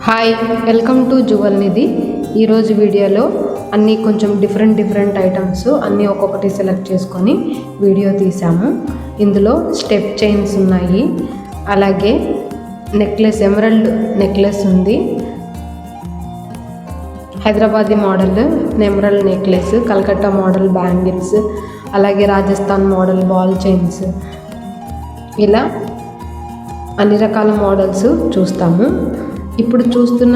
Hi, welcome to Jual నిధి. ఈరోజు వీడియోలో అన్నీ కొంచెం డిఫరెంట్ ఐటమ్స్ అన్నీ ఒక్కొక్కటి సెలెక్ట్ చేసుకొని వీడియో తీసాము. ఇందులో స్టెప్ చైన్స్ ఉన్నాయి, అలాగే నెక్లెస్, ఎమరల్డ్ నెక్లెస్ ఉంది, Hyderabadi model emerald necklace, Calcutta model bangles, అలాగే రాజస్థాన్ మోడల్ బాల్ చైన్స్, ఇలా అన్ని రకాల మోడల్స్ చూస్తాము. ఇప్పుడు చూస్తున్న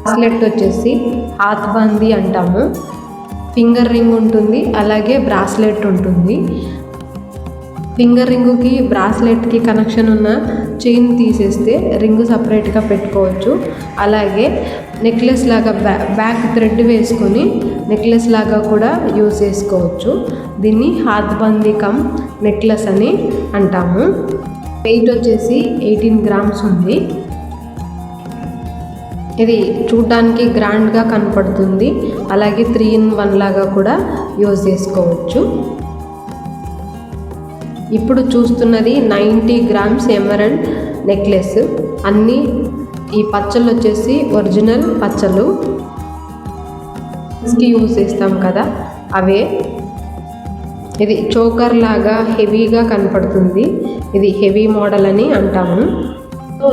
బ్రాస్లెట్ వచ్చేసి హాత్ బందీ అంటాము. ఫింగర్ రింగ్ ఉంటుంది, అలాగే బ్రాస్లెట్ ఉంటుంది. ఫింగర్ రింగుకి బ్రాస్లెట్కి కనెక్షన్ ఉన్న చైన్ తీసేస్తే రింగు సపరేట్గా పెట్టుకోవచ్చు. అలాగే నెక్లెస్ లాగా బ్యాక్ థ్రెడ్ వేసుకొని నెక్లెస్ లాగా కూడా యూజ్ చేసుకోవచ్చు. దీన్ని హాత్ బందీ కమ్ నెక్లెస్ అని అంటాము. వెయిట్ వచ్చేసి 18 గ్రామ్స్ ఉంది. ఇది చూడ్డానికి గ్రాండ్గా కనపడుతుంది, అలాగే 3-in-1 లాగా కూడా యూజ్ చేసుకోవచ్చు. ఇప్పుడు చూస్తున్నది 90 గ్రామ్స్ ఎమరల్డ్ నెక్లెస్. అన్నీ ఈ పచ్చళ్ళు వచ్చేసి ఒరిజినల్ పచ్చళ్ళు యూజ్ చేస్తాం కదా, అవే. ఇది చోకర్ లాగా హెవీగా కనపడుతుంది, ఇది హెవీ మోడల్ అని అంటాము.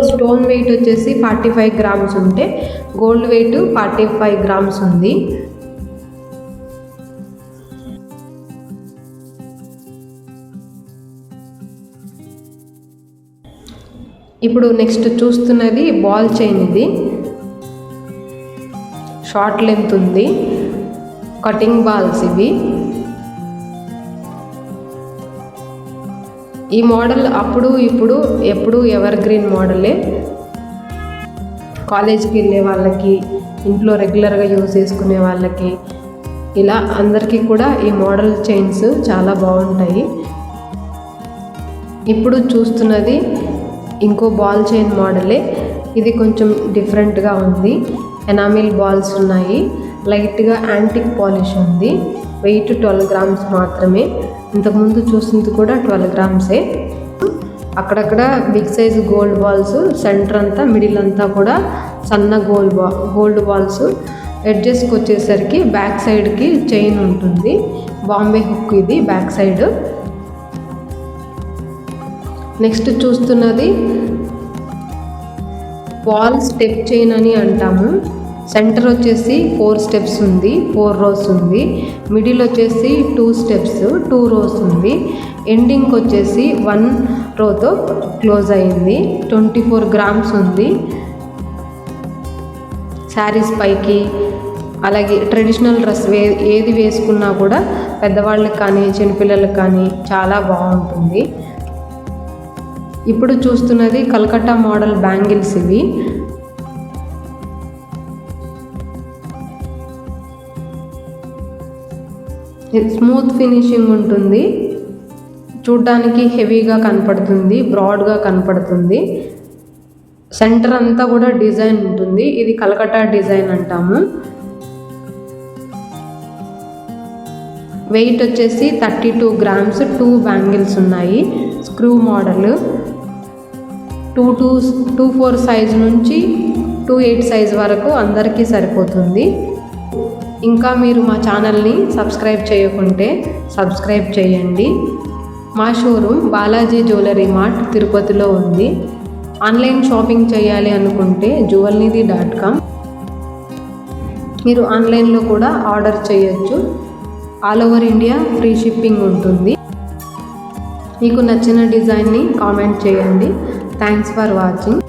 స్టోన్ వెయిట్ వచ్చేసి 45 గ్రామ్స్ ఉంటే గోల్డ్ వెయిట్ 45 గ్రామ్స్ ఉంది. ఇప్పుడు నెక్స్ట్ చూస్తున్నది బాల్ చైన్. ఇది షార్ట్ లెంత్ ఉంది, కటింగ్ బాల్స్ ఇవి. ఈ మోడల్ అప్పుడు ఇప్పుడు ఎప్పుడు ఎవర్ గ్రీన్ మోడలే. కాలేజ్కి వెళ్ళే వాళ్ళకి, ఇంట్లో రెగ్యులర్గా యూజ్ చేసుకునే వాళ్ళకి, ఇలా అందరికీ కూడా ఈ మోడల్ చైన్స్ చాలా బాగుంటాయి. ఇప్పుడు చూస్తున్నది ఇంకో బాల్ చైన్ మోడలే. ఇది కొంచెం డిఫరెంట్గా ఉంది. ఎనామిల్ బాల్స్ ఉన్నాయి, లైట్గా యాంటిక్ పాలిష్ ఉంది. వెయిట్ 12 గ్రామ్స్ మాత్రమే. ఇంతకుముందు చూసింది కూడా 12 గ్రామ్సే. అక్కడక్కడ big size gold balls, centre అంతా మిడిల్ అంతా కూడా సన్న గోల్డ్ బాల్స్. ఎడ్జెస్కి వచ్చేసరికి బ్యాక్ సైడ్కి చైన్ ఉంటుంది, బాంబే హుక్ ఇది బ్యాక్ సైడ్. నెక్స్ట్ చూస్తున్నది బాల్ స్టెప్ చైన్ అని అంటాము. సెంటర్ వచ్చేసి 4 స్టెప్స్ ఉంది, 4 రోస్ ఉంది. మిడిల్ వచ్చేసి 2 స్టెప్స్, 2 రోస్ ఉంది. ఎండింగ్ వచ్చేసి 1 రోతో క్లోజ్ అయింది. 24 గ్రామ్స్ ఉంది. శారీస్ పైకి, అలాగే ట్రెడిషనల్ డ్రెస్ ఏది వేసుకున్నా కూడా పెద్దవాళ్ళకి కానీ చిన్నపిల్లలకు కానీ చాలా బాగుంటుంది. ఇప్పుడు చూస్తున్నది కలకత్తా మోడల్ బ్యాంగిల్స్. ఇవి స్మూత్ ఫినిషింగ్ ఉంటుంది, చూడ్డానికి హెవీగా కనపడుతుంది, బ్రాడ్గా కనపడుతుంది. సెంటర్ అంతా కూడా డిజైన్ ఉంటుంది. ఇది కలకత్తా డిజైన్ అంటాము. వెయిట్ వచ్చేసి 32 గ్రామ్స్. 2 బ్యాంగిల్స్ ఉన్నాయి, స్క్రూ మోడల్. 2-4 సైజ్ నుంచి 2-8 సైజ్ వరకు అందరికీ సరిపోతుంది. ఇంకా మీరు మా ఛానల్ని సబ్స్క్రైబ్ చేయకుంటే సబ్స్క్రైబ్ చేయండి. మా షోరూమ్ బాలాజీ జ్యువెలరీ మార్ట్ తిరుపతిలో ఉంది. ఆన్లైన్ షాపింగ్ చేయాలి అనుకుంటే juvalnidhi.com. మీరు ఆన్లైన్లో కూడా ఆర్డర్ చేయొచ్చు. All over India free shipping ఉంటుంది. మీకు నచ్చిన డిజైన్ని కామెంట్ చేయండి. Thanks for watching.